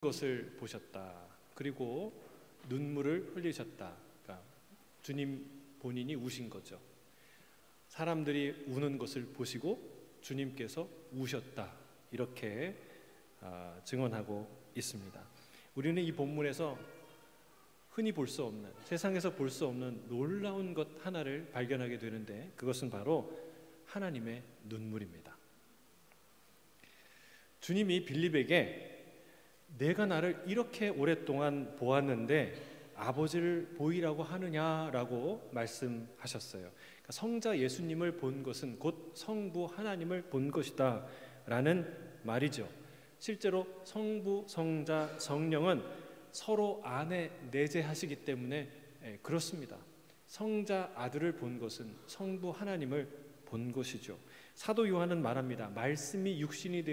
것을 보셨다. 그리고 눈물을 흘리셨다. 그러니까 주님 본인이 우신 거죠. 사람들이 우는 것을 보시고 주님께서 우셨다. 이렇게 증언하고 있습니다. 우리는 이 본문에서 흔히 볼 수 없는, 세상에서 볼 수 없는 놀라운 것 하나를 발견하게 되는데, 그것은 바로 하나님의 눈물입니다. 주님이 빌립에게 내가 나를 이렇게 오랫동안 보았는데 아버지를 보이라고 하느냐라고 말씀하셨어요. 그러니까 성자 예수님을 본 것은 곧 성부 하나님을 본 것이다 라는 말이죠. 실제로 성부, 성자, 성령은 서로 안에 내재하시기 때문에 그렇습니다. 성자 아들을 본 것은 성부 하나님을 본 것이죠. 사도 요한은 말합니다. 말씀이 육신이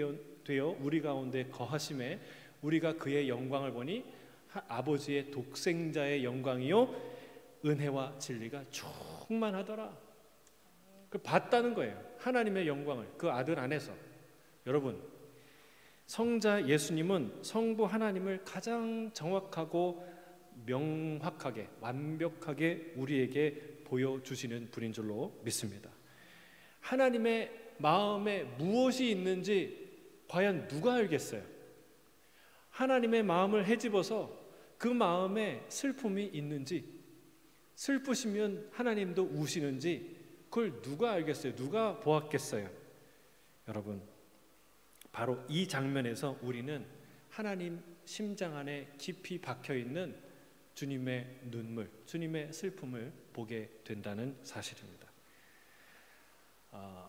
되어 우리 가운데 거하심에 우리가 그의 영광을 보니 아버지의 독생자의 영광이요 은혜와 진리가 충만하더라. 그걸 봤다는 거예요. 하나님의 영광을 그 아들 안에서. 여러분, 성자 예수님은 성부 하나님을 가장 정확하고 명확하게 완벽하게 우리에게 보여주시는 분인 줄로 믿습니다. 하나님의 마음에 무엇이 있는지 과연 누가 알겠어요? 하나님의 마음을 헤집어서 그 마음에 슬픔이 있는지, 슬프시면 하나님도 우시는지 그걸 누가 알겠어요? 누가 보았겠어요? 여러분, 바로 이 장면에서 우리는 하나님 심장 안에 깊이 박혀있는 주님의 눈물, 주님의 슬픔을 보게 된다는 사실입니다.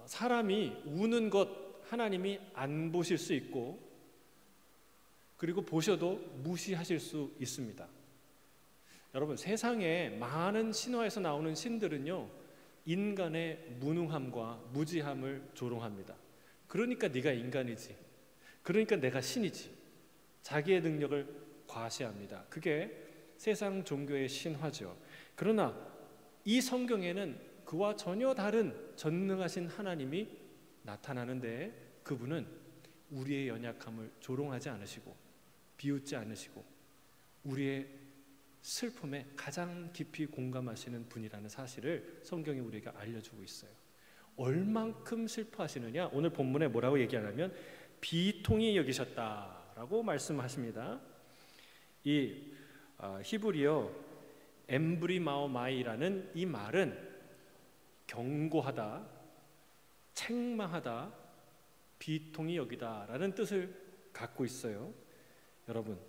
사람이 우는 것 하나님이 안 보실 수 있고, 그리고 보셔도 무시하실 수 있습니다. 여러분, 세상에 많은 신화에서 나오는 신들은요, 인간의 무능함과 무지함을 조롱합니다. 그러니까 네가 인간이지, 그러니까 내가 신이지, 자기의 능력을 과시합니다. 그게 세상 종교의 신화죠. 그러나 이 성경에는 그와 전혀 다른 전능하신 하나님이 나타나는데, 그분은 우리의 연약함을 조롱하지 않으시고 비웃지 않으시고 우리의 슬픔에 가장 깊이 공감하시는 분이라는 사실을 성경이 우리에게 알려주고 있어요. 얼만큼 슬퍼하시느냐? 오늘 본문에 뭐라고 얘기하냐면 비통히 여기셨다라고 말씀하십니다. 이 히브리어 엠브리마오마이라는 이 말은 경고하다, 책망하다, 비통히 여기다라는 뜻을 갖고 있어요. 여러분,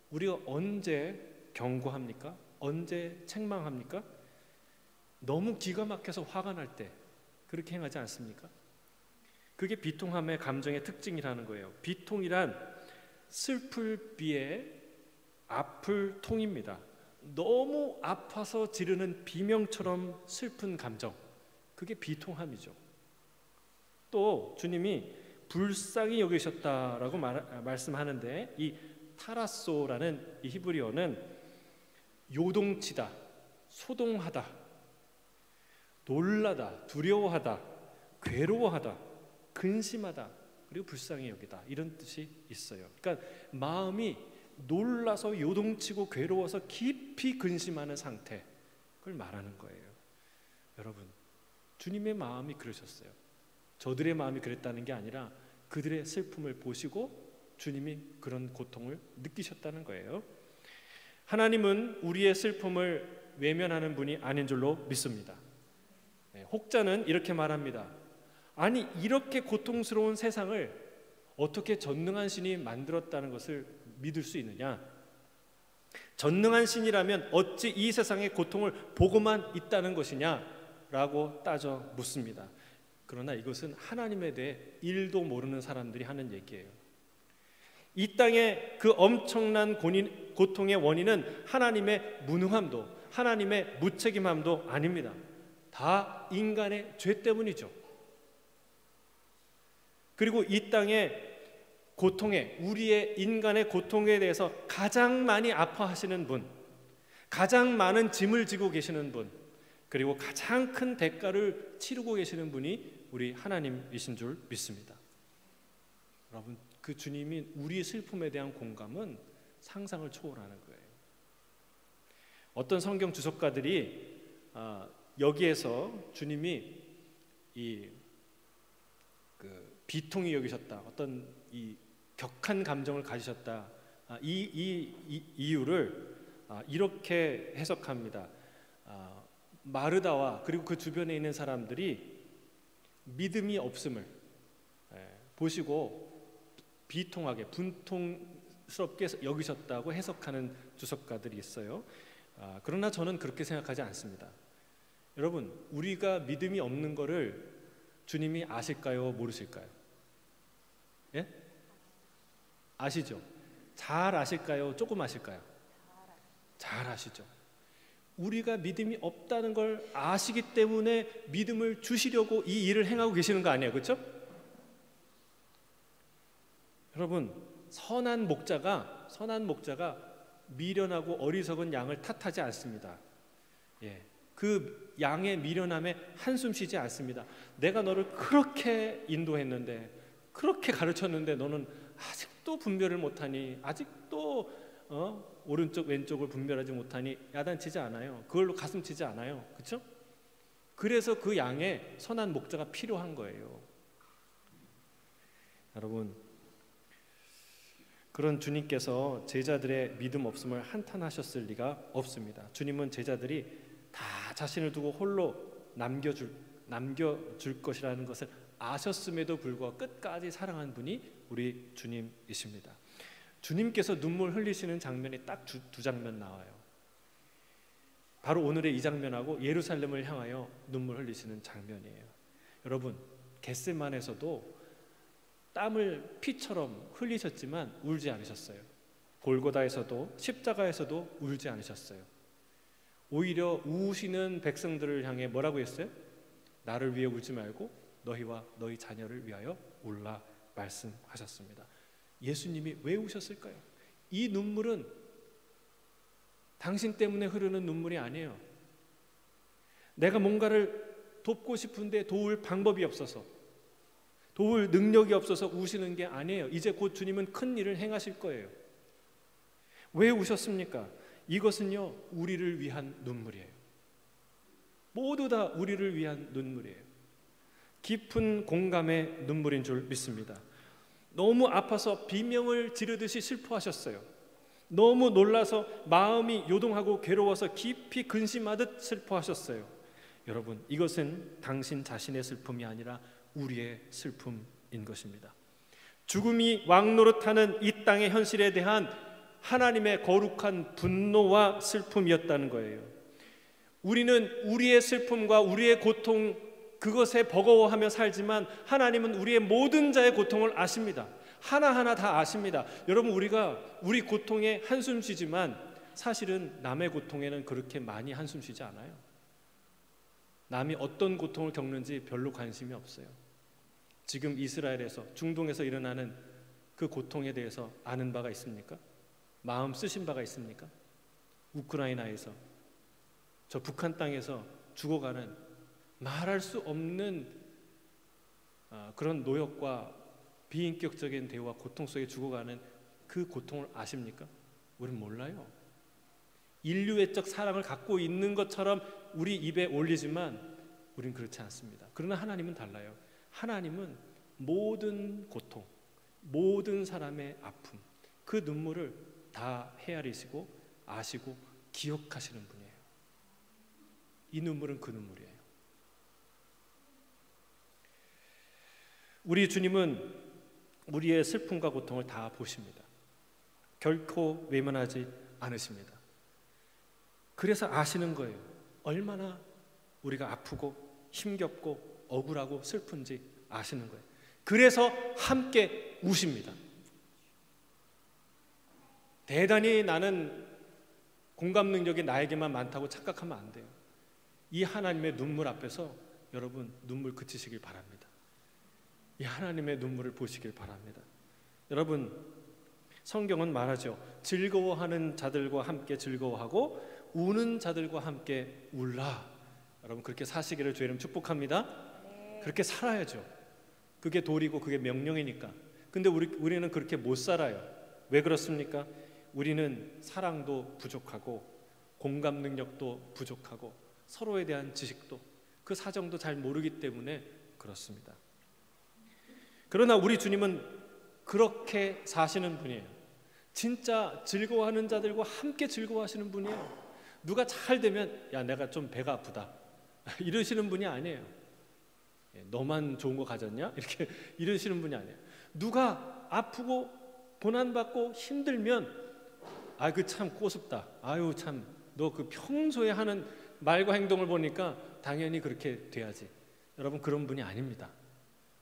우리가 언제 경고합니까? 언제 책망합니까? 너무 기가 막혀서 화가 날 때 그렇게 행하지 않습니까? 그게 비통함의 감정의 특징이라는 거예요. 비통이란 슬플 비에 아플 통입니다. 너무 아파서 지르는 비명처럼 슬픈 감정, 그게 비통함이죠. 또 주님이 불쌍히 여기셨다라고 말씀하는데, 이 타라소라는 이 히브리어는 요동치다, 소동하다, 놀라다, 두려워하다, 괴로워하다, 근심하다, 그리고 불쌍히 여기다, 이런 뜻이 있어요. 그러니까 마음이 놀라서 요동치고 괴로워서 깊이 근심하는 상태, 그걸 말하는 거예요. 여러분, 주님의 마음이 그러셨어요. 저들의 마음이 그랬다는 게 아니라 그들의 슬픔을 보시고 주님이 그런 고통을 느끼셨다는 거예요. 하나님은 우리의 슬픔을 외면하는 분이 아닌 줄로 믿습니다. 혹자는 이렇게 말합니다. 아니, 이렇게 고통스러운 세상을 어떻게 전능한 신이 만들었다는 것을 믿을 수 있느냐? 전능한 신이라면 어찌 이 세상의 고통을 보고만 있다는 것이냐라고 따져 묻습니다. 그러나 이것은 하나님에 대해 1도 모르는 사람들이 하는 얘기예요. 이 땅의 그 엄청난 고통의 원인은 하나님의 무능함도, 하나님의 무책임함도 아닙니다. 다 인간의 죄 때문이죠. 그리고 이 땅의 고통에, 우리의 인간의 고통에 대해서 가장 많이 아파하시는 분, 가장 많은 짐을 지고 계시는 분, 그리고 가장 큰 대가를 치르고 계시는 분이 우리 하나님이신 줄 믿습니다. 여러분, 그 주님이 우리의 슬픔에 대한 공감은 상상을 초월하는 거예요. 어떤 성경 주석가들이 여기에서 주님이 비통히 여기셨다, 어떤 이 격한 감정을 가지셨다, 이 이유를 이렇게 해석합니다. 마르다와 그리고 그 주변에 있는 사람들이 믿음이 없음을 보시고 비통하게 분통스럽게 여기셨다고 해석하는 주석가들이 있어요. 그러나 저는 그렇게 생각하지 않습니다. 여러분, 우리가 믿음이 없는 것을 주님이 아실까요? 모르실까요? 예? 아시죠? 잘 아실까요? 조금 아실까요? 잘 아시죠? 우리가 믿음이 없다는 걸 아시기 때문에 믿음을 주시려고 이 일을 행하고 계시는 거 아니에요? 그렇죠? 여러분, 선한 목자가 미련하고 어리석은 양을 탓하지 않습니다. 그 양의 미련함에 한숨 쉬지 않습니다. 내가 너를 그렇게 인도했는데, 그렇게 가르쳤는데 너는 아직도 분별을 못하니, 아직도 오른쪽 왼쪽을 분별하지 못하니 야단치지 않아요. 그걸로 가슴 치지 않아요. 그렇죠? 그래서 그 양의 선한 목자가 필요한 거예요. 여러분, 그런 주님께서 제자들의 믿음 없음을 한탄하셨을 리가 없습니다. 주님은 제자들이 다 자신을 두고 홀로 남겨줄 것이라는 것을 아셨음에도 불구하고 끝까지 사랑한 분이 우리 주님이십니다. 주님께서 눈물 흘리시는 장면이 딱 두 장면 나와요. 바로 오늘의 이 장면하고 예루살렘을 향하여 눈물 흘리시는 장면이에요. 여러분, 겟세마네에서도 땀을 피처럼 흘리셨지만 울지 않으셨어요. 골고다에서도 십자가에서도 울지 않으셨어요. 오히려 우시는 백성들을 향해 뭐라고 했어요? 나를 위해 울지 말고 너희와 너희 자녀를 위하여 울라 말씀하셨습니다. 예수님이 왜 우셨을까요? 이 눈물은 당신 때문에 흐르는 눈물이 아니에요. 내가 뭔가를 돕고 싶은데 도울 방법이 없어서, 도울 능력이 없어서 우시는 게 아니에요. 이제 곧 주님은 큰 일을 행하실 거예요. 왜 우셨습니까? 이것은요, 우리를 위한 눈물이에요. 모두 다 우리를 위한 눈물이에요. 깊은 공감의 눈물인 줄 믿습니다. 너무 아파서 비명을 지르듯이 슬퍼하셨어요. 너무 놀라서 마음이 요동하고 괴로워서 깊이 근심하듯 슬퍼하셨어요. 여러분, 이것은 당신 자신의 슬픔이 아니라 우리의 슬픔인 것입니다. 죽음이 왕노릇하는 이 땅의 현실에 대한 하나님의 거룩한 분노와 슬픔이었다는 거예요. 우리는 우리의 슬픔과 우리의 고통, 그것에 버거워하며 살지만 하나님은 우리의 모든 자의 고통을 아십니다. 하나하나 다 아십니다. 여러분, 우리가 우리 고통에 한숨 쉬지만 사실은 남의 고통에는 그렇게 많이 한숨 쉬지 않아요. 남이 어떤 고통을 겪는지 별로 관심이 없어요. 지금 이스라엘에서, 중동에서 일어나는 그 고통에 대해서 아는 바가 있습니까? 마음 쓰신 바가 있습니까? 우크라이나에서, 저 북한 땅에서 죽어가는 말할 수 없는 그런 노역과 비인격적인 대우와 고통 속에 죽어가는 그 고통을 아십니까? 우린 몰라요. 인류애적 사랑을 갖고 있는 것처럼 우리 입에 올리지만 우린 그렇지 않습니다. 그러나 하나님은 달라요. 하나님은 모든 고통, 모든 사람의 아픔, 그 눈물을 다 헤아리시고 아시고 기억하시는 분이에요. 이 눈물은 그 눈물이에요. 우리 주님은 우리의 슬픔과 고통을 다 보십니다. 결코 외면하지 않으십니다. 그래서 아시는 거예요. 얼마나 우리가 아프고 힘겹고 억울하고 슬픈지 아시는 거예요. 그래서 함께 우십니다. 대단히 나는 공감 능력이 나에게만 많다고 착각하면 안 돼요. 이 하나님의 눈물 앞에서 여러분 눈물 그치시길 바랍니다. 이 하나님의 눈물을 보시길 바랍니다. 여러분, 성경은 말하죠. 즐거워하는 자들과 함께 즐거워하고 우는 자들과 함께 울라. 여러분, 그렇게 사시기를 주의 이름 축복합니다. 그렇게 살아야죠. 그게 도리고 그게 명령이니까. 근데 우리는 그렇게 못 살아요. 왜 그렇습니까? 우리는 사랑도 부족하고 공감 능력도 부족하고 서로에 대한 지식도 그 사정도 잘 모르기 때문에 그렇습니다. 그러나 우리 주님은 그렇게 사시는 분이에요. 진짜 즐거워하는 자들과 함께 즐거워하시는 분이에요. 누가 잘 되면 야 내가 좀 배가 아프다 이러시는 분이 아니에요. 너만 좋은 거 가졌냐? 이렇게 이러시는 분이 아니에요. 누가 아프고 고난받고 힘들면 아 그 참 꼬숩다. 아유 참 너 그 평소에 하는 말과 행동을 보니까 당연히 그렇게 돼야지. 여러분 그런 분이 아닙니다.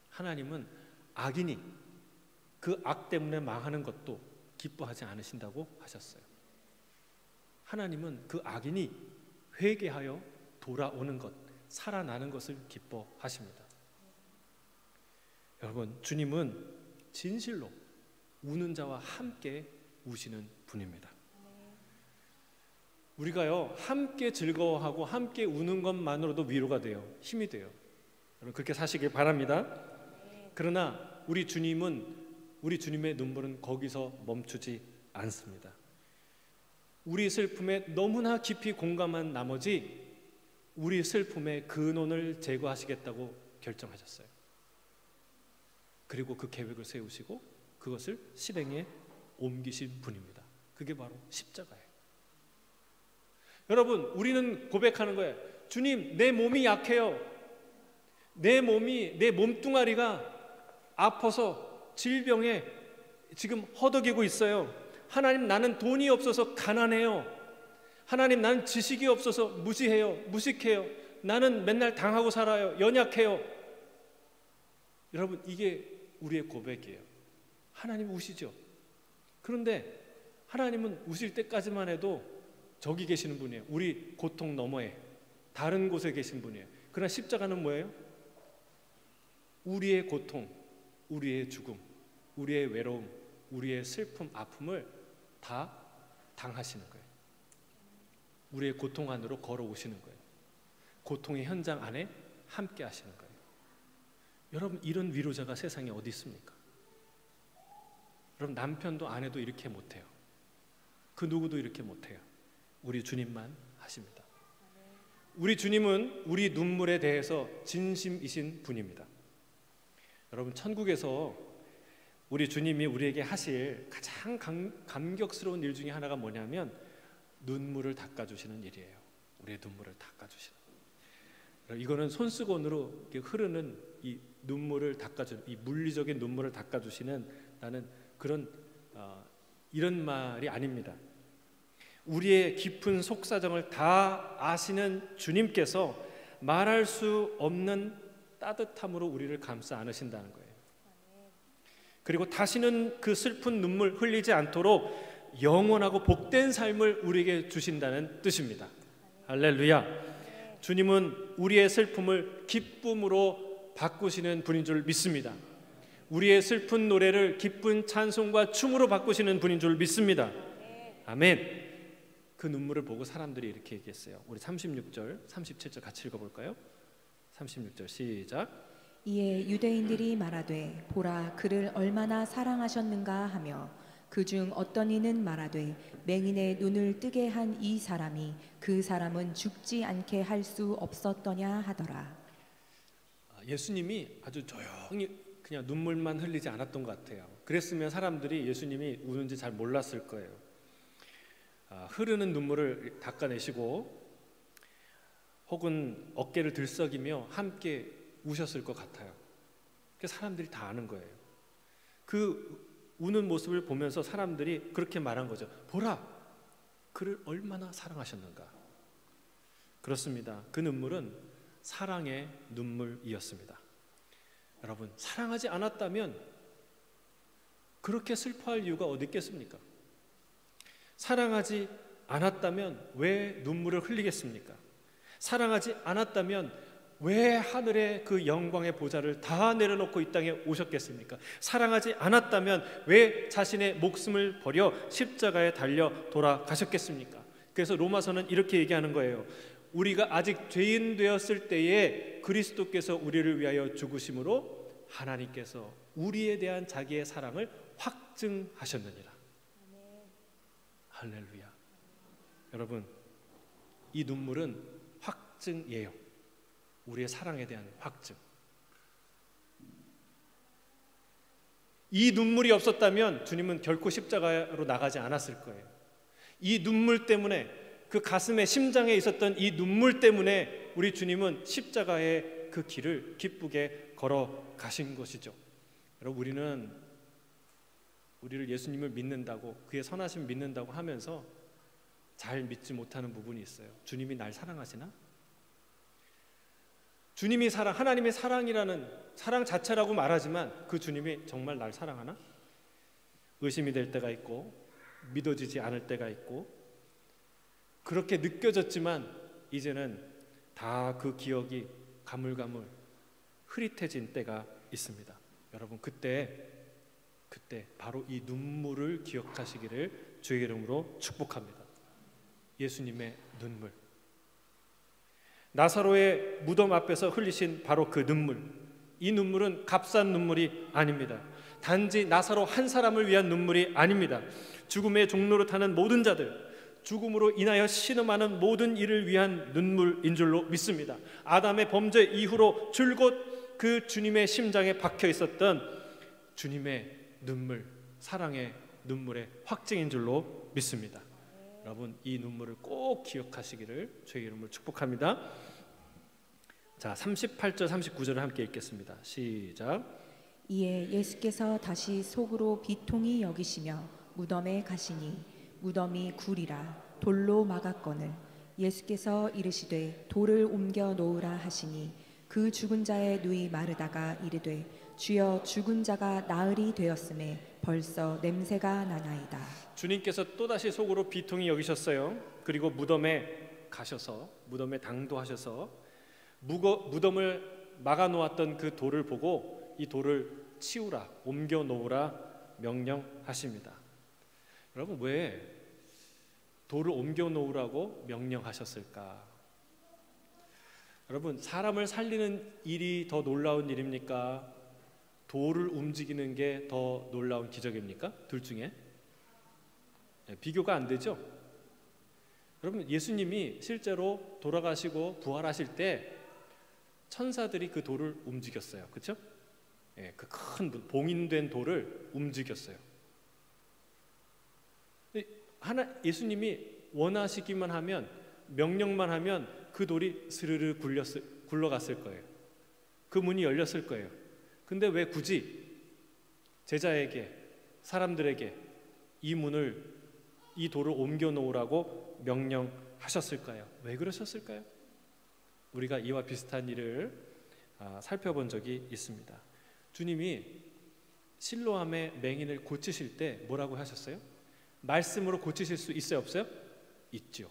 하나님은 악인이 그 악 때문에 망하는 것도 기뻐하지 않으신다고 하셨어요. 하나님은 그 악인이 회개하여 돌아오는 것, 살아나는 것을 기뻐하십니다. 여러분 주님은 진실로 우는 자와 함께 우시는 분입니다. 우리가요 함께 즐거워하고 함께 우는 것만으로도 위로가 돼요. 힘이 돼요. 여러분 그렇게 사시길 바랍니다. 그러나 우리 주님의 눈물은 거기서 멈추지 않습니다. 우리 슬픔에 너무나 깊이 공감한 나머지 우리 슬픔의 근원을 제거하시겠다고 결정하셨어요. 그리고 그 계획을 세우시고 그것을 실행에 옮기신 분입니다. 그게 바로 십자가예요. 여러분 우리는 고백하는 거예요. 주님 내 몸이 약해요. 내 몸뚱아리가 아파서 질병에 지금 허덕이고 있어요. 하나님 나는 돈이 없어서 가난해요. 하나님 나는 지식이 없어서 무식해요. 나는 맨날 당하고 살아요. 연약해요. 여러분 이게 우리의 고백이에요. 하나님 우시죠. 그런데 하나님은 우실 때까지만 해도 저기 계시는 분이에요. 우리 고통 너머에 다른 곳에 계신 분이에요. 그러나 십자가는 뭐예요? 우리의 고통, 우리의 죽음, 우리의 외로움, 우리의 슬픔, 아픔을 다 당하시는 거예요. 우리의 고통 안으로 걸어오시는 거예요. 고통의 현장 안에 함께 하시는 거예요. 여러분 이런 위로자가 세상에 어디 있습니까? 여러분 남편도 아내도 이렇게 못해요. 그 누구도 이렇게 못해요. 우리 주님만 하십니다. 우리 주님은 우리 눈물에 대해서 진심이신 분입니다. 여러분 천국에서 우리 주님이 우리에게 하실 가장 감격스러운 일 중에 하나가 뭐냐면 눈물을 닦아주시는 일이에요. 우리의 눈물을 닦아주시는. 이거는 손수건으로 흐르는 이 눈물을 닦아주는, 이 물리적인 눈물을 닦아주시는 나는 그런 이런 말이 아닙니다. 우리의 깊은 속사정을 다 아시는 주님께서 말할 수 없는 따뜻함으로 우리를 감싸 안으신다는 거예요. 그리고 다시는 그 슬픈 눈물 흘리지 않도록 영원하고 복된 삶을 우리에게 주신다는 뜻입니다. 할렐루야. 주님은 우리의 슬픔을 기쁨으로 바꾸시는 분인 줄 믿습니다. 우리의 슬픈 노래를 기쁜 찬송과 춤으로 바꾸시는 분인 줄 믿습니다. 아멘. 그 눈물을 보고 사람들이 이렇게 얘기했어요. 우리 36절, 37절 같이 읽어볼까요? 36절 시작. 이에 유대인들이 말하되 보라 그를 얼마나 사랑하셨는가 하며 그중 어떤 이는 말하되 맹인의 눈을 뜨게 한 이 사람이 그 사람은 죽지 않게 할 수 없었더냐 하더라. 예수님이 아주 조용히 그냥 눈물만 흘리지 않았던 것 같아요. 그랬으면 사람들이 예수님이 우는지 잘 몰랐을 거예요. 흐르는 눈물을 닦아내시고 혹은 어깨를 들썩이며 함께 우셨을 것 같아요. 그래서 사람들이 다 아는 거예요. 그 우는 모습을 보면서 사람들이 그렇게 말한 거죠. 보라, 그를 얼마나 사랑하셨는가. 그렇습니다. 그 눈물은 사랑의 눈물이었습니다. 여러분, 사랑하지 않았다면 그렇게 슬퍼할 이유가 어디 있겠습니까? 사랑하지 않았다면 왜 눈물을 흘리겠습니까? 사랑하지 않았다면 왜 하늘의 그 영광의 보좌를 다 내려놓고 이 땅에 오셨겠습니까? 사랑하지 않았다면 왜 자신의 목숨을 버려 십자가에 달려 돌아가셨겠습니까? 그래서 로마서는 이렇게 얘기하는 거예요. 우리가 아직 죄인 되었을 때에 그리스도께서 우리를 위하여 죽으심으로 하나님께서 우리에 대한 자기의 사랑을 확증하셨느니라. 할렐루야. 여러분, 이 눈물은 확증이에요. 우리의 사랑에 대한 확증. 이 눈물이 없었다면 주님은 결코 십자가로 나가지 않았을 거예요. 이 눈물 때문에, 그 가슴에 심장에 있었던 이 눈물 때문에 우리 주님은 십자가의 그 길을 기쁘게 걸어가신 것이죠. 여러분, 우리를 예수님을 믿는다고, 그의 선하심 믿는다고 하면서 잘 믿지 못하는 부분이 있어요. 주님이 날 사랑하시나? 주님이 하나님의 사랑이라는, 사랑 자체라고 말하지만 그 주님이 정말 날 사랑하나? 의심이 될 때가 있고 믿어지지 않을 때가 있고, 그렇게 느껴졌지만 이제는 다 그 기억이 가물가물 흐릿해진 때가 있습니다. 여러분, 그때 바로 이 눈물을 기억하시기를 주의 이름으로 축복합니다. 예수님의 눈물, 나사로의 무덤 앞에서 흘리신 바로 그 눈물, 이 눈물은 값싼 눈물이 아닙니다. 단지 나사로 한 사람을 위한 눈물이 아닙니다. 죽음의 종로로 타는 모든 자들, 죽음으로 인하여 신음하는 모든 이를 위한 눈물인 줄로 믿습니다. 아담의 범죄 이후로 줄곧 그 주님의 심장에 박혀 있었던 주님의 눈물, 사랑의 눈물의 확증인 줄로 믿습니다. 여러분, 이 눈물을 꼭 기억하시기를 주의 이름으로 축복합니다. 자, 38절 39절을 함께 읽겠습니다. 시작. 이에 예수께서 다시 속으로 비통히 여기시며 무덤에 가시니 무덤이 굴이라 돌로 막았거늘 예수께서 이르시되 돌을 옮겨 놓으라 하시니 그 죽은 자의 누이 마르다가 이르되 주여, 죽은 자가 나흘이 되었음에 벌써 냄새가 나나이다. 주님께서 또다시 속으로 비통히 여기셨어요. 그리고 무덤에 가셔서, 무덤에 당도하셔서 무덤을 막아놓았던 그 돌을 보고 이 돌을 치우라, 옮겨 놓으라 명령하십니다. 여러분, 왜 돌을 옮겨 놓으라고 명령하셨을까? 여러분, 사람을 살리는 일이 더 놀라운 일입니까? 돌을 움직이는 게 더 놀라운 기적입니까? 둘 중에 비교가 안 되죠? 여러분, 예수님이 실제로 돌아가시고 부활하실 때 천사들이 그 돌을 움직였어요. 그렇죠? 그 큰 봉인된 돌을 움직였어요. 예수님이 원하시기만 하면, 명령만 하면 그 돌이 스르르 굴러갔을 거예요. 그 문이 열렸을 거예요. 근데 왜 굳이 제자에게, 사람들에게 이 돌을 옮겨 놓으라고 명령하셨을까요? 왜 그러셨을까요? 우리가 이와 비슷한 일을 살펴본 적이 있습니다. 주님이 실로암의 맹인을 고치실 때 뭐라고 하셨어요? 말씀으로 고치실 수 있어요, 없어요? 있죠.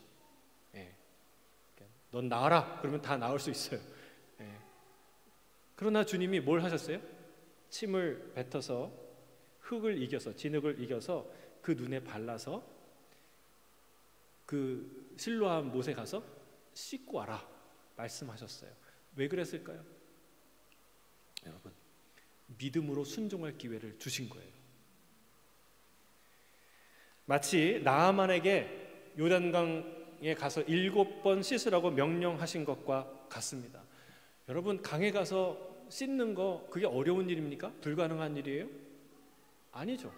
넌 나아라 그러면 다 나을 수 있어요. 그러나 주님이 뭘 하셨어요? 침을 뱉어서 흙을 이겨서, 진흙을 이겨서 그 눈에 발라서 그 실로암 못에 가서 씻고 와라 말씀하셨어요. 왜 그랬을까요? 여러분, 믿음으로 순종할 기회를 주신 거예요. 마치 나아만에게 요단강에 가서 7번 씻으라고 명령하신 것과 같습니다. 여러분, 강에 가서 씻는 거 그게 어려운 일입니까? 불가능한 일이에요? 아니죠.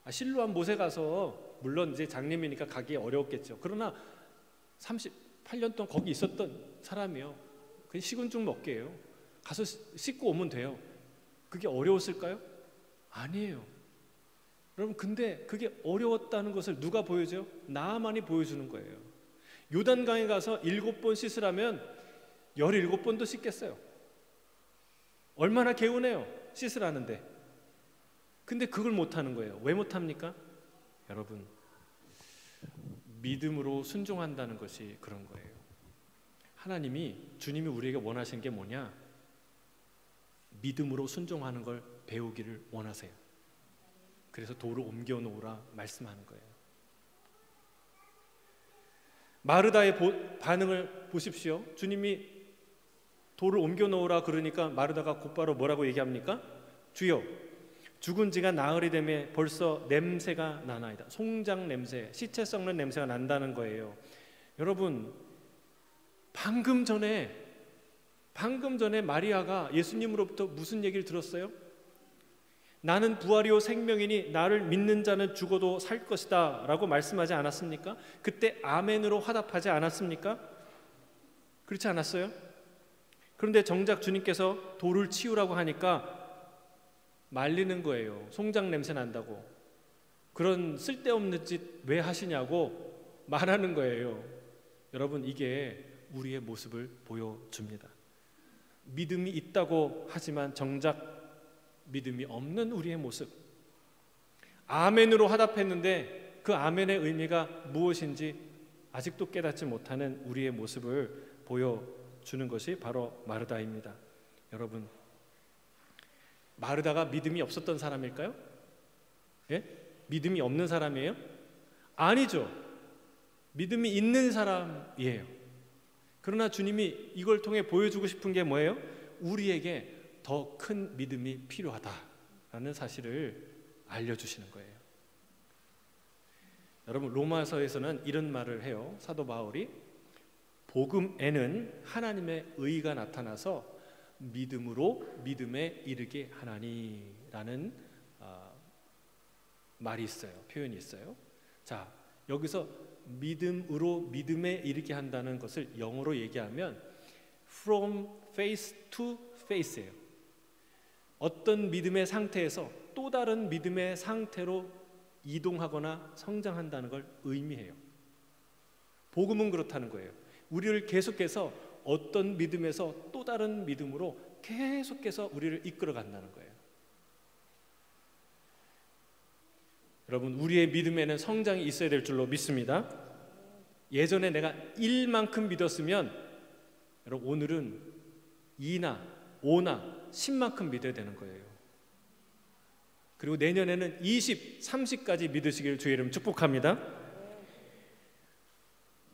실로암 못에 가서, 물론 이제 장님이니까 가기 어려웠겠죠. 그러나 38년 동안 거기 있었던 사람이요, 그냥 식은 죽 먹게요. 가서 씻고 오면 돼요. 그게 어려웠을까요? 아니에요. 여러분, 근데 그게 어려웠다는 것을 누가 보여줘요? 나만이 보여주는 거예요. 요단강에 가서 7번 씻으라면 17번도 씻겠어요. 얼마나 개운해요, 씻으라는데. 근데 그걸 못하는 거예요. 왜 못합니까? 여러분, 믿음으로 순종한다는 것이 그런 거예요. 주님이 우리에게 원하시는 게 뭐냐? 믿음으로 순종하는 걸 배우기를 원하세요. 그래서 돌을 옮겨 놓으라 말씀하는 거예요. 마르다의 반응을 보십시오. 주님이 돌을 옮겨 놓으라 그러니까 마르다가 곧바로 뭐라고 얘기합니까? 주여, 죽은 지가 나흘이 되매 벌써 냄새가 나나이다. 송장 냄새, 시체 썩는 냄새가 난다는 거예요. 여러분, 방금 전에 마리아가 예수님으로부터 무슨 얘기를 들었어요? 나는 부활이요 생명이니 나를 믿는 자는 죽어도 살 것이다 라고 말씀하지 않았습니까? 그때 아멘으로 화답하지 않았습니까? 그렇지 않았어요? 그런데 정작 주님께서 돌을 치우라고 하니까 말리는 거예요. 송장 냄새 난다고. 그런 쓸데없는 짓 왜 하시냐고 말하는 거예요. 여러분, 이게 우리의 모습을 보여줍니다. 믿음이 있다고 하지만 정작 믿음이 없는 우리의 모습. 아멘으로 화답했는데 그 아멘의 의미가 무엇인지 아직도 깨닫지 못하는 우리의 모습을 보여주는 것이 바로 마르다입니다. 여러분, 마르다가 믿음이 없었던 사람일까요? 예? 믿음이 없는 사람이에요? 아니죠. 믿음이 있는 사람이에요. 그러나 주님이 이걸 통해 보여주고 싶은 게 뭐예요? 우리에게 더 큰 믿음이 필요하다라는 사실을 알려주시는 거예요. 여러분, 로마서에서는 이런 말을 해요. 사도 바울이 복음에는 하나님의 의가 나타나서 믿음으로 믿음에 이르게 하나니라는 말이 있어요. 표현이 있어요. 자, 여기서 믿음으로 믿음에 이르게 한다는 것을 영어로 얘기하면 from faith to faith예요. 어떤 믿음의 상태에서 또 다른 믿음의 상태로 이동하거나 성장한다는 걸 의미해요. 복음은 그렇다는 거예요. 우리를 계속해서 어떤 믿음에서 또 다른 믿음으로 계속해서 우리를 이끌어 간다는 거예요. 여러분, 우리의 믿음에는 성장이 있어야 될 줄로 믿습니다. 예전에 내가 1만큼 믿었으면 여러분, 오늘은 2나 5나 10만큼 믿어야 되는 거예요. 그리고 내년에는 20, 30까지 믿으시길 주의 이름 축복합니다.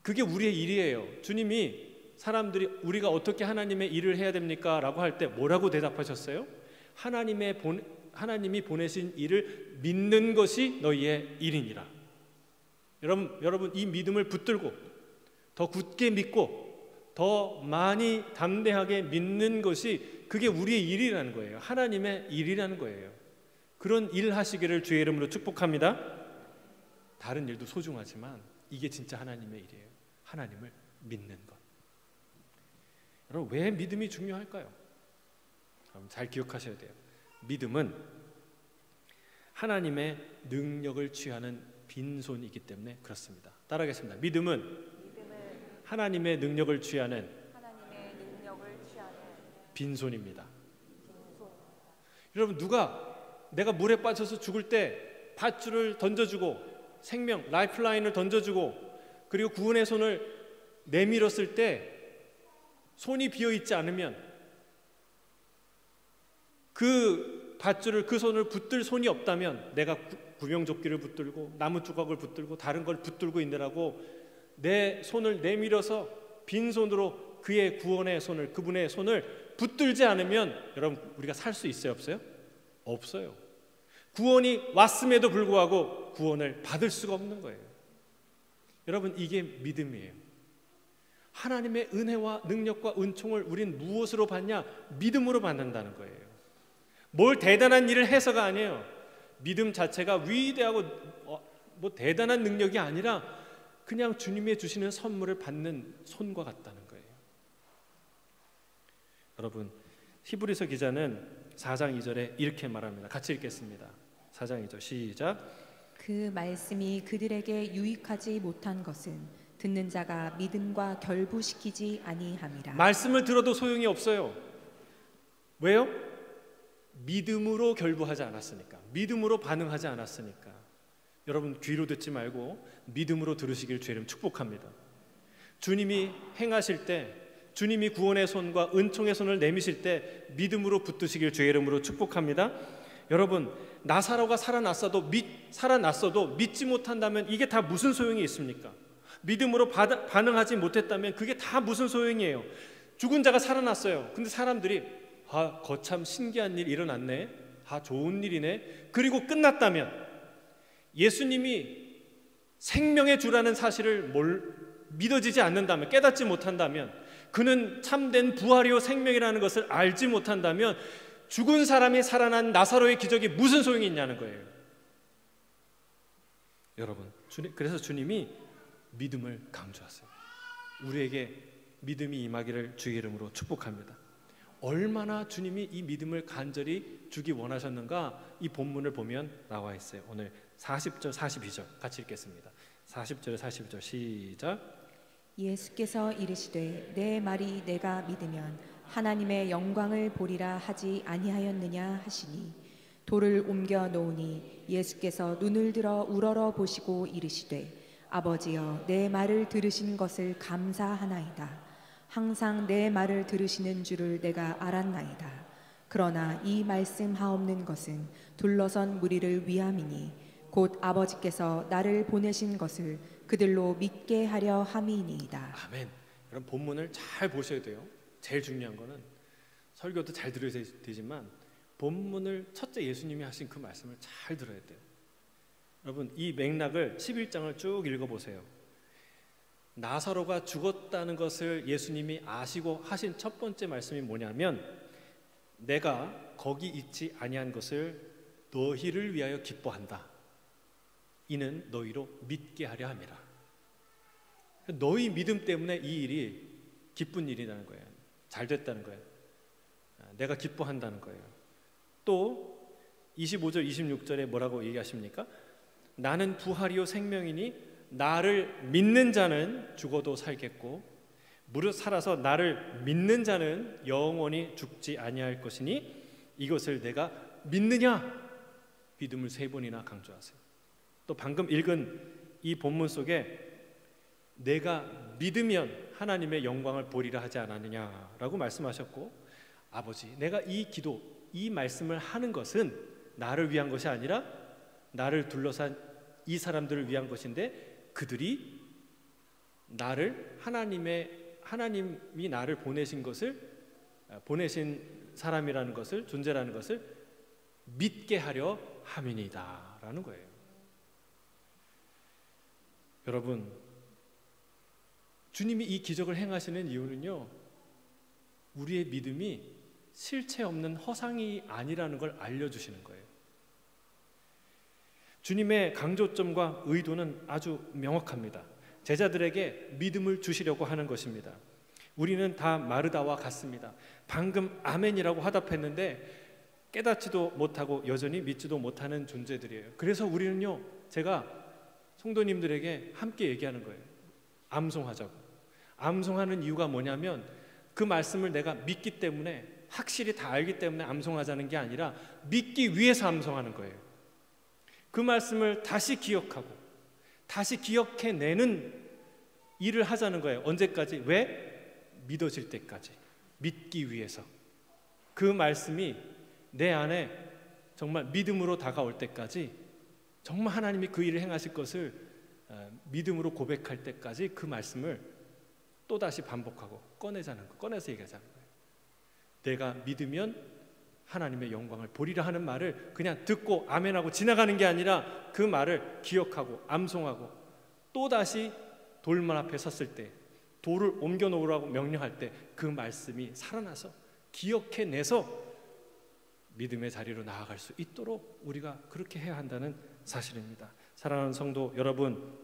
그게 우리의 일이에요. 주님이 사람들이 우리가 어떻게 하나님의 일을 해야 됩니까? 라고 할 때 뭐라고 대답하셨어요? 하나님이 보내신 일을 믿는 것이 너희의 일이니라. 여러분, 이 믿음을 붙들고 더 굳게 믿고 더 많이 담대하게 믿는 것이 그게 우리의 일이라는 거예요. 하나님의 일이라는 거예요. 그런 일 하시기를 주의 이름으로 축복합니다. 다른 일도 소중하지만 이게 진짜 하나님의 일이에요. 하나님을 믿는 것. 여러분, 왜 믿음이 중요할까요? 여러분, 잘 기억하셔야 돼요. 믿음은 하나님의 능력을 취하는 빈손이기 때문에 그렇습니다. 따라하겠습니다. 믿음은 하나님의 능력을 취하는 빈손입니다. 여러분, 내가 물에 빠져서 죽을 때 밧줄을 던져주고 생명, 라이프라인을 던져주고 그리고 구원의 손을 내밀었을 때 손이 비어있지 않으면 그 밧줄을, 그 손을 붙들 손이 없다면 내가 구명조끼를 붙들고 나무 조각을 붙들고 다른 걸 붙들고 있느라고 내 손을 내밀어서 빈손으로 그의 구원의 손을, 그분의 손을 붙들지 않으면 여러분, 우리가 살 수 있어요, 없어요? 없어요. 구원이 왔음에도 불구하고 구원을 받을 수가 없는 거예요. 여러분, 이게 믿음이에요. 하나님의 은혜와 능력과 은총을 우린 무엇으로 받냐? 믿음으로 받는다는 거예요. 뭘 대단한 일을 해서가 아니에요. 믿음 자체가 위대하고 뭐 대단한 능력이 아니라 그냥 주님이 주시는 선물을 받는 손과 같다는 거예요. 여러분, 히브리서 기자는 4장 2절에 이렇게 말합니다. 같이 읽겠습니다. 4장 2절 시작. 그 말씀이 그들에게 유익하지 못한 것은 듣는 자가 믿음과 결부시키지 아니함이라. 말씀을 들어도 소용이 없어요. 왜요? 믿음으로 결부하지 않았으니까. 믿음으로 반응하지 않았으니까. 여러분, 귀로 듣지 말고 믿음으로 들으시길 주의 이름 축복합니다. 주님이 행하실 때, 주님이 구원의 손과 은총의 손을 내미실 때 믿음으로 붙드시길 주의 이름으로 축복합니다. 여러분, 나사로가 살아났어도 믿지 못한다면 이게 다 무슨 소용이 있습니까? 믿음으로 반응하지 못했다면 그게 다 무슨 소용이에요? 죽은 자가 살아났어요. 근데 사람들이 거참 신기한 일 일어났네. 좋은 일이네. 그리고 끝났다면, 예수님이 생명의 주라는 사실을 믿어지지 않는다면, 깨닫지 못한다면, 그는 참된 부활이요 생명이라는 것을 알지 못한다면 죽은 사람이 살아난 나사로의 기적이 무슨 소용이 있냐는 거예요. 여러분, 그래서 주님이 믿음을 강조하세요. 우리에게 믿음이 임하기를 주의 이름으로 축복합니다. 얼마나 주님이 이 믿음을 간절히 주기 원하셨는가, 이 본문을 보면 나와 있어요. 오늘 40절 42절 같이 읽겠습니다. 40절 42절 시작. 예수께서 이르시되 내 말이 내가 믿으면 하나님의 영광을 보리라 하지 아니하였느냐 하시니, 돌을 옮겨 놓으니 예수께서 눈을 들어 우러러 보시고 이르시되 아버지여, 내 말을 들으신 것을 감사하나이다. 항상 내 말을 들으시는 줄을 내가 알았나이다. 그러나 이 말씀하옵는 것은 둘러선 무리를 위함이니 곧 아버지께서 나를 보내신 것을 그들로 믿게 하려 함이니이다. 아멘. 여러분, 본문을 잘 보셔야 돼요. 제일 중요한 거는, 설교도 잘 들으셔야 되지만 본문을, 첫째 예수님이 하신 그 말씀을 잘 들어야 돼요. 여러분, 이 맥락을 11장을 쭉 읽어보세요. 나사로가 죽었다는 것을 예수님이 아시고 하신 첫 번째 말씀이 뭐냐면, 내가 거기 있지 아니한 것을 너희를 위하여 기뻐한다. 이는 너희로 믿게 하려 함이라. 너희 믿음 때문에 이 일이 기쁜 일이라는 거예요. 잘 됐다는 거예요. 내가 기뻐한다는 거예요. 또 25절 26절에 뭐라고 얘기하십니까? 나는 부활이요 생명이니 나를 믿는 자는 죽어도 살겠고 무릇 살아서 나를 믿는 자는 영원히 죽지 아니할 것이니 이것을 내가 믿느냐? 믿음을 3번이나 강조하세요. 또 방금 읽은 이 본문 속에 내가 믿으면 하나님의 영광을 보리라 하지 않았느냐라고 말씀하셨고, 아버지, 내가 이 기도, 이 말씀을 하는 것은 나를 위한 것이 아니라 나를 둘러싼 이 사람들을 위한 것인데, 그들이 나를 하나님이 나를 보내신 것을, 보내신 사람이라는 것을, 존재라는 것을 믿게 하려 함이니이다 라는 거예요. 여러분, 주님이 이 기적을 행하시는 이유는요, 우리의 믿음이 실체 없는 허상이 아니라는 걸 알려주시는 거예요. 주님의 강조점과 의도는 아주 명확합니다. 제자들에게 믿음을 주시려고 하는 것입니다. 우리는 다 마르다와 같습니다. 방금 아멘이라고 화답했는데 깨닫지도 못하고 여전히 믿지도 못하는 존재들이에요. 그래서 우리는요, 제가 성도님들에게 함께 얘기하는 거예요. 암송하자고. 암송하는 이유가 뭐냐면, 그 말씀을 내가 믿기 때문에, 확실히 다 알기 때문에 암송하자는 게 아니라 믿기 위해서 암송하는 거예요. 그 말씀을 다시 기억하고 다시 기억해내는 일을 하자는 거예요. 언제까지? 왜? 믿어질 때까지. 믿기 위해서. 그 말씀이 내 안에 정말 믿음으로 다가올 때까지, 정말 하나님이 그 일을 행하실 것을 믿음으로 고백할 때까지 그 말씀을 또다시 반복하고 꺼내자는 거, 꺼내서 얘기하자는 거예요. 내가 믿으면 하나님의 영광을 보리라 하는 말을 그냥 듣고 아멘하고 지나가는 게 아니라 그 말을 기억하고 암송하고, 또다시 돌문 앞에 섰을 때, 돌을 옮겨 놓으라고 명령할 때 그 말씀이 살아나서 기억해내서 믿음의 자리로 나아갈 수 있도록 우리가 그렇게 해야 한다는 사실입니다. 사랑하는 성도 여러분,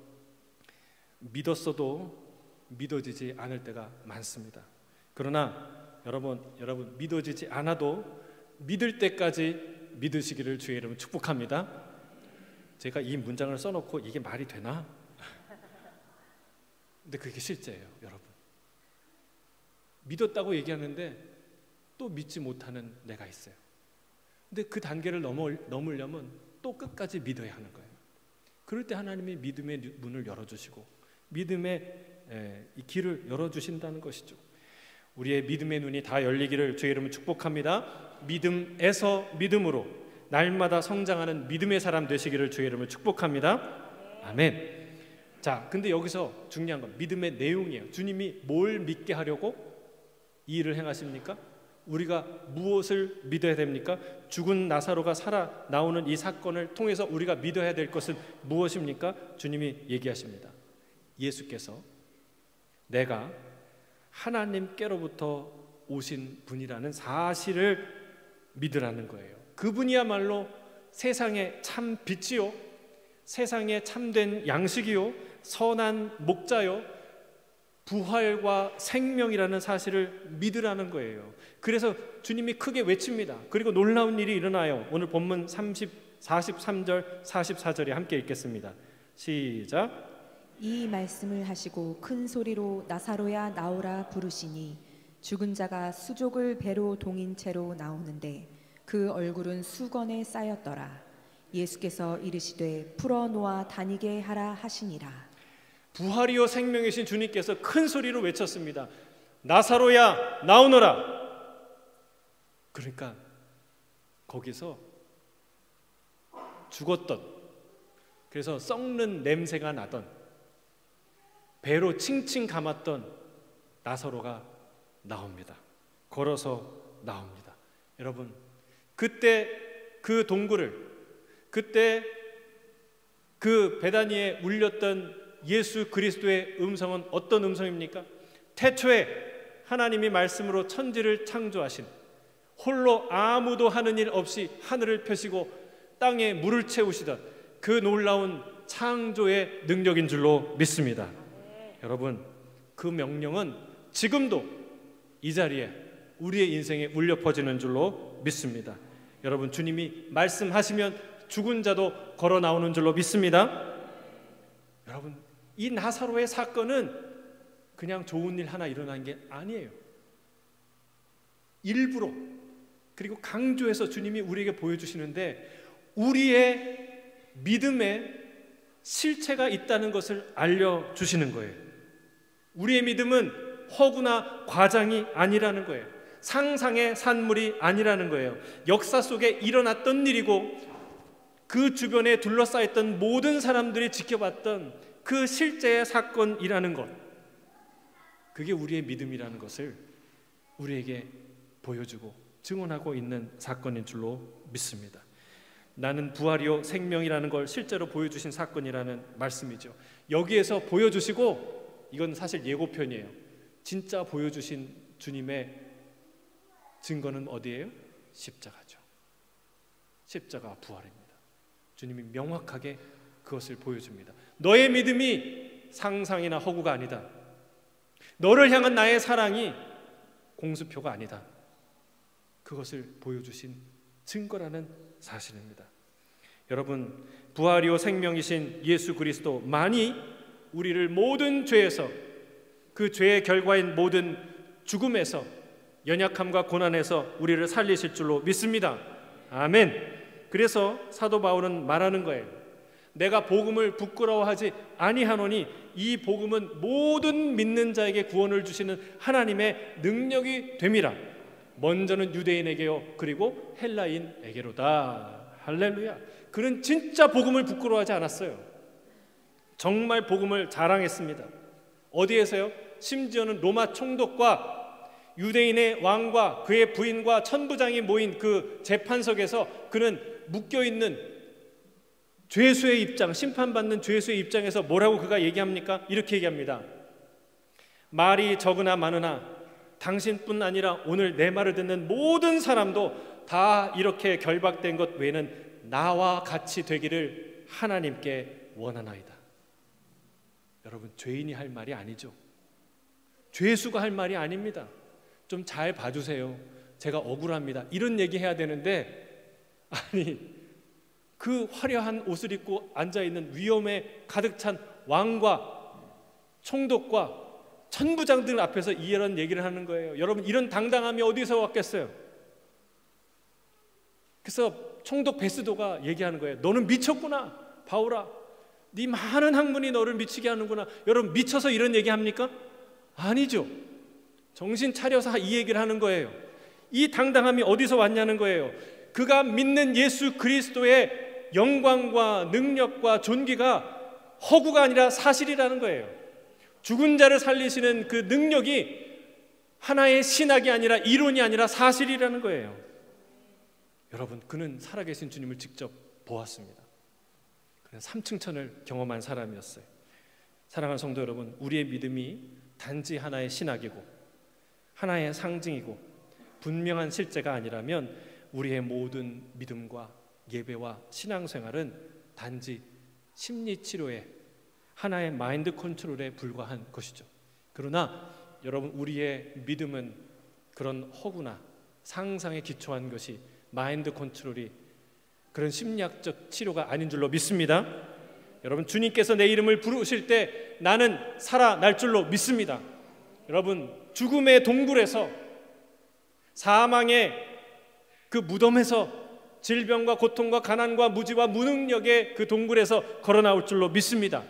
믿었어도 믿어지지 않을 때가 많습니다. 그러나 여러분 믿어지지 않아도 믿을 때까지 믿으시기를 주의 이름으로 축복합니다. 제가 이 문장을 써놓고 이게 말이 되나? 근데 그게 실제예요, 여러분. 믿었다고 얘기하는데 또 믿지 못하는 내가 있어요. 근데 그 단계를 넘으려면 또 끝까지 믿어야 하는 거예요. 그럴 때 하나님이 믿음의 문을 열어주시고 믿음의 이 길을 열어주신다는 것이죠. 우리의 믿음의 눈이 다 열리기를 주의 이름으로 축복합니다. 믿음에서 믿음으로 날마다 성장하는 믿음의 사람 되시기를 주의 이름으로 축복합니다. 아멘. 자, 근데 여기서 중요한 건 믿음의 내용이에요. 주님이 뭘 믿게 하려고 이 일을 행하십니까? 우리가 무엇을 믿어야 됩니까? 죽은 나사로가 살아 나오는 이 사건을 통해서 우리가 믿어야 될 것은 무엇입니까? 주님이 얘기하십니다. 예수께서 내가 하나님께로부터 오신 분이라는 사실을 믿으라는 거예요. 그분이야말로 세상의 참 빛이요, 세상의 참된 양식이요, 선한 목자요, 부활과 생명이라는 사실을 믿으라는 거예요. 그래서 주님이 크게 외칩니다. 그리고 놀라운 일이 일어나요. 오늘 본문 43절 44절에 함께 읽겠습니다. 시작. 이 말씀을 하시고 큰 소리로 나사로야 나오라 부르시니 죽은 자가 수족을 배로 동인 채로 나오는데 그 얼굴은 수건에 쌓였더라. 예수께서 이르시되 풀어 놓아 다니게 하라 하시니라. 부활이요 생명이신 주님께서 큰 소리로 외쳤습니다. 나사로야 나오너라. 그러니까 거기서 죽었던, 그래서 썩는 냄새가 나던, 배로 칭칭 감았던 나사로가 나옵니다. 걸어서 나옵니다. 여러분, 그때 그 동굴을, 그때 그 베다니에 울렸던 예수 그리스도의 음성은 어떤 음성입니까? 태초에 하나님이 말씀으로 천지를 창조하신, 홀로 아무도 하는 일 없이 하늘을 펴시고 땅에 물을 채우시던 그 놀라운 창조의 능력인 줄로 믿습니다. 여러분, 그 명령은 지금도 이 자리에 우리의 인생에 울려 퍼지는 줄로 믿습니다. 여러분, 주님이 말씀하시면 죽은 자도 걸어 나오는 줄로 믿습니다. 여러분, 이 나사로의 사건은 그냥 좋은 일 하나 일어난 게 아니에요. 일부러, 그리고 강조해서 주님이 우리에게 보여주시는데 우리의 믿음에 실체가 있다는 것을 알려주시는 거예요. 우리의 믿음은 허구나 과장이 아니라는 거예요. 상상의 산물이 아니라는 거예요. 역사 속에 일어났던 일이고 그 주변에 둘러싸였던 모든 사람들이 지켜봤던 그 실제의 사건이라는 것, 그게 우리의 믿음이라는 것을 우리에게 보여주고 증언하고 있는 사건인 줄로 믿습니다. 나는 부활이요 생명이라는 걸 실제로 보여주신 사건이라는 말씀이죠. 여기에서 보여주시고, 이건 사실 예고편이에요. 진짜 보여주신 주님의 증거는 어디예요? 십자가죠. 십자가 부활입니다. 주님이 명확하게 그것을 보여줍니다. 너의 믿음이 상상이나 허구가 아니다. 너를 향한 나의 사랑이 공수표가 아니다. 그것을 보여주신 증거라는 사실입니다. 여러분, 부활이요 생명이신 예수 그리스도만이 우리를 모든 죄에서, 그 죄의 결과인 모든 죽음에서, 연약함과 고난에서 우리를 살리실 줄로 믿습니다. 아멘. 그래서 사도 바울은 말하는 거예요. 내가 복음을 부끄러워하지 아니하노니 이 복음은 모든 믿는 자에게 구원을 주시는 하나님의 능력이 됨이라. 먼저는 유대인에게요, 그리고 헬라인에게로다. 할렐루야. 그는 진짜 복음을 부끄러워하지 않았어요. 정말 복음을 자랑했습니다. 어디에서요? 심지어는 로마 총독과 유대인의 왕과 그의 부인과 천부장이 모인 그 재판석에서 그는 묶여있는 죄수의 입장, 심판받는 죄수의 입장에서 뭐라고 그가 얘기합니까? 이렇게 얘기합니다. 말이 적으나 많으나 당신뿐 아니라 오늘 내 말을 듣는 모든 사람도 다 이렇게 결박된 것 외에는 나와 같이 되기를 하나님께 원하나이다. 여러분, 죄인이 할 말이 아니죠. 죄수가 할 말이 아닙니다. 좀 잘 봐주세요. 제가 억울합니다. 이런 얘기 해야 되는데, 아니, 그 화려한 옷을 입고 앉아있는 위험에 가득 찬 왕과 총독과 천부장들 앞에서 이런 얘기를 하는 거예요. 여러분, 이런 당당함이 어디서 왔겠어요? 그래서 총독 베스도가 얘기하는 거예요. 너는 미쳤구나, 바울아. 네 많은 학문이 너를 미치게 하는구나. 여러분, 미쳐서 이런 얘기합니까? 아니죠. 정신 차려서 이 얘기를 하는 거예요. 이 당당함이 어디서 왔냐는 거예요. 그가 믿는 예수 그리스도의 영광과 능력과 존귀가 허구가 아니라 사실이라는 거예요. 죽은 자를 살리시는 그 능력이 하나의 신학이 아니라 이론이 아니라 사실이라는 거예요. 여러분, 그는 살아계신 주님을 직접 보았습니다. 그는 삼층천을 경험한 사람이었어요. 사랑하는 성도 여러분, 우리의 믿음이 단지 하나의 신학이고 하나의 상징이고 분명한 실제가 아니라면 우리의 모든 믿음과 예배와 신앙생활은 단지 심리치료의 하나의 마인드 컨트롤에 불과한 것이죠. 그러나 여러분, 우리의 믿음은 그런 허구나 상상에 기초한 것이 마인드 컨트롤이 그런 심리학적 치료가 아닌 줄로 믿습니다. 여러분, 주님께서 내 이름을 부르실 때 나는 살아날 줄로 믿습니다. 여러분, 죽음의 동굴에서, 사망의 그 무덤에서, 질병과 고통과 가난과 무지와 무능력의 그 동굴에서 걸어나올 줄로 믿습니다.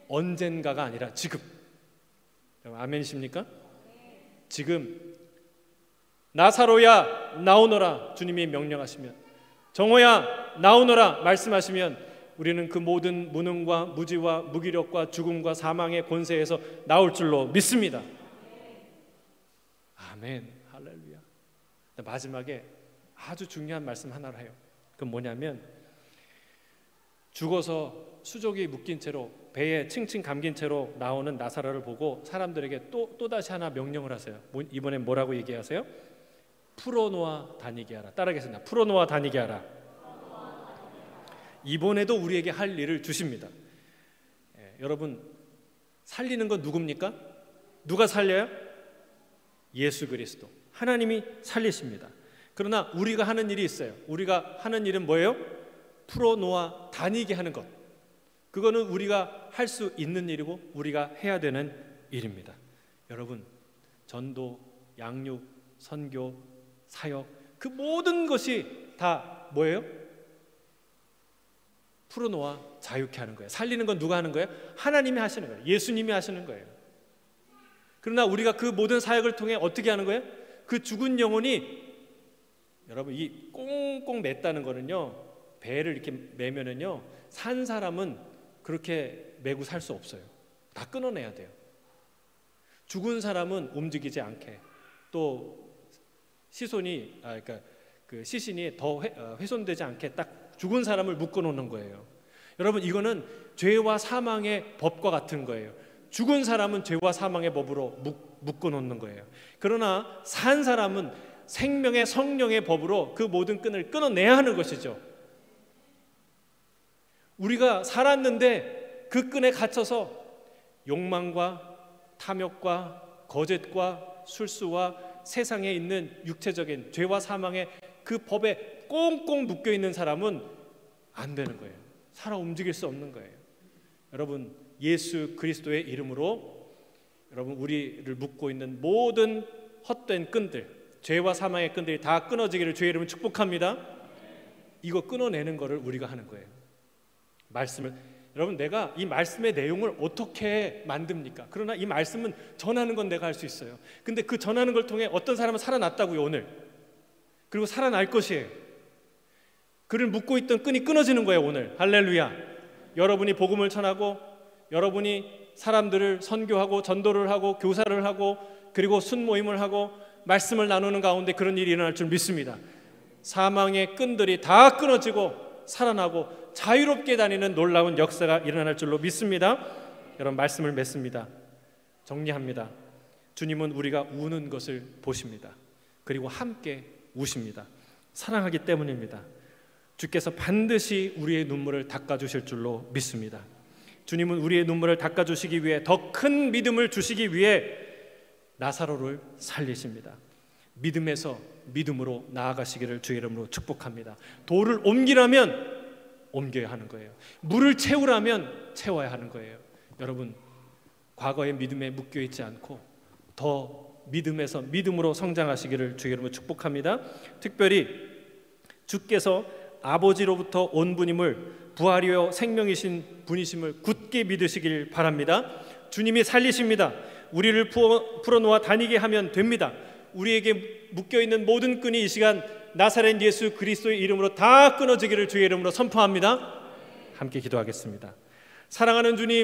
언젠가가 아니라 지금. 아멘이십니까? 지금 나사로야 나오너라 주님이 명령하시면, 정호야 나오너라 말씀하시면 우리는 그 모든 무능과 무지와 무기력과 죽음과 사망의 권세에서 나올 줄로 믿습니다. 아멘, 할렐루야. 마지막에 아주 중요한 말씀 하나를 해요. 그건 뭐냐면, 죽어서 수족이 묶인 채로 배에 칭칭 감긴 채로 나오는 나사로를 보고 사람들에게 또다시 하나 명령을 하세요. 이번엔 뭐라고 얘기하세요? 풀어놓아 다니게 하라. 따라하겠습니다. 풀어놓아 다니게 하라. 이번에도 우리에게 할 일을 주십니다. 여러분, 살리는 건 누굽니까? 누가 살려요? 예수 그리스도, 하나님이 살리십니다. 그러나 우리가 하는 일이 있어요. 우리가 하는 일은 뭐예요? 풀어놓아 다니게 하는 것. 그거는 우리가 할 수 있는 일이고 우리가 해야 되는 일입니다. 여러분, 전도, 양육, 선교, 사역, 그 모든 것이 다 뭐예요? 풀어놓아 자유케 하는 거예요. 살리는 건 누가 하는 거예요? 하나님이 하시는 거예요. 예수님이 하시는 거예요. 그러나 우리가 그 모든 사역을 통해 어떻게 하는 거예요? 그 죽은 영혼이, 여러분, 이 꽁꽁 맸다는 거는요, 배를 이렇게 매면은요, 산 사람은 그렇게 메고 살 수 없어요. 다 끊어내야 돼요. 죽은 사람은 움직이지 않게, 또 시선이, 그러니까 그 시신이 더 훼손되지 않게 딱 죽은 사람을 묶어놓는 거예요. 여러분, 이거는 죄와 사망의 법과 같은 거예요. 죽은 사람은 죄와 사망의 법으로 묶어놓는 거예요. 그러나 산 사람은 생명의 성령의 법으로 그 모든 끈을 끊어내야 하는 것이죠. 우리가 살았는데 그 끈에 갇혀서 욕망과 탐욕과 거짓과 술수와 세상에 있는 육체적인 죄와 사망의 그 법에 꽁꽁 묶여있는 사람은 안 되는 거예요. 살아 움직일 수 없는 거예요. 여러분, 예수 그리스도의 이름으로 여러분, 우리를 묶고 있는 모든 헛된 끈들, 죄와 사망의 끈들이 다 끊어지기를 주의 이름으로 축복합니다. 이거 끊어내는 거를 우리가 하는 거예요. 말씀을, 여러분, 내가 이 말씀의 내용을 어떻게 만듭니까? 그러나 이 말씀은 전하는 건 내가 할 수 있어요. 근데 그 전하는 걸 통해 어떤 사람은 살아났다고요, 오늘. 그리고 살아날 것이에요. 그를 묶고 있던 끈이 끊어지는 거예요, 오늘. 할렐루야. 여러분이 복음을 전하고, 여러분이 사람들을 선교하고 전도를 하고 교사를 하고 그리고 순모임을 하고 말씀을 나누는 가운데 그런 일이 일어날 줄 믿습니다. 사망의 끈들이 다 끊어지고 살아나고 자유롭게 다니는 놀라운 역사가 일어날 줄로 믿습니다. 여러분, 말씀을 맺습니다. 정리합니다. 주님은 우리가 우는 것을 보십니다. 그리고 함께 우십니다. 사랑하기 때문입니다. 주께서 반드시 우리의 눈물을 닦아주실 줄로 믿습니다. 주님은 우리의 눈물을 닦아주시기 위해, 더 큰 믿음을 주시기 위해 나사로를 살리십니다. 믿음에서 믿음으로 나아가시기를 주의 이름으로 축복합니다. 돌을 옮기라면 옮겨야 하는 거예요. 물을 채우라면 채워야 하는 거예요. 여러분, 과거의 믿음에 묶여있지 않고 더 믿음에서 믿음으로 성장하시기를 주의 이름으로 축복합니다. 특별히 주께서 아버지로부터 온 분임을, 부활이요 생명이신 분이심을 굳게 믿으시길 바랍니다. 주님이 살리십니다. 우리를 풀어놓아 다니게 하면 됩니다. 우리에게 묶여있는 모든 끈이 이 시간 나사렛 예수 그리스도의 이름으로 다 끊어지기를 주의 이름으로 선포합니다. 함께 기도하겠습니다. 사랑하는 주님,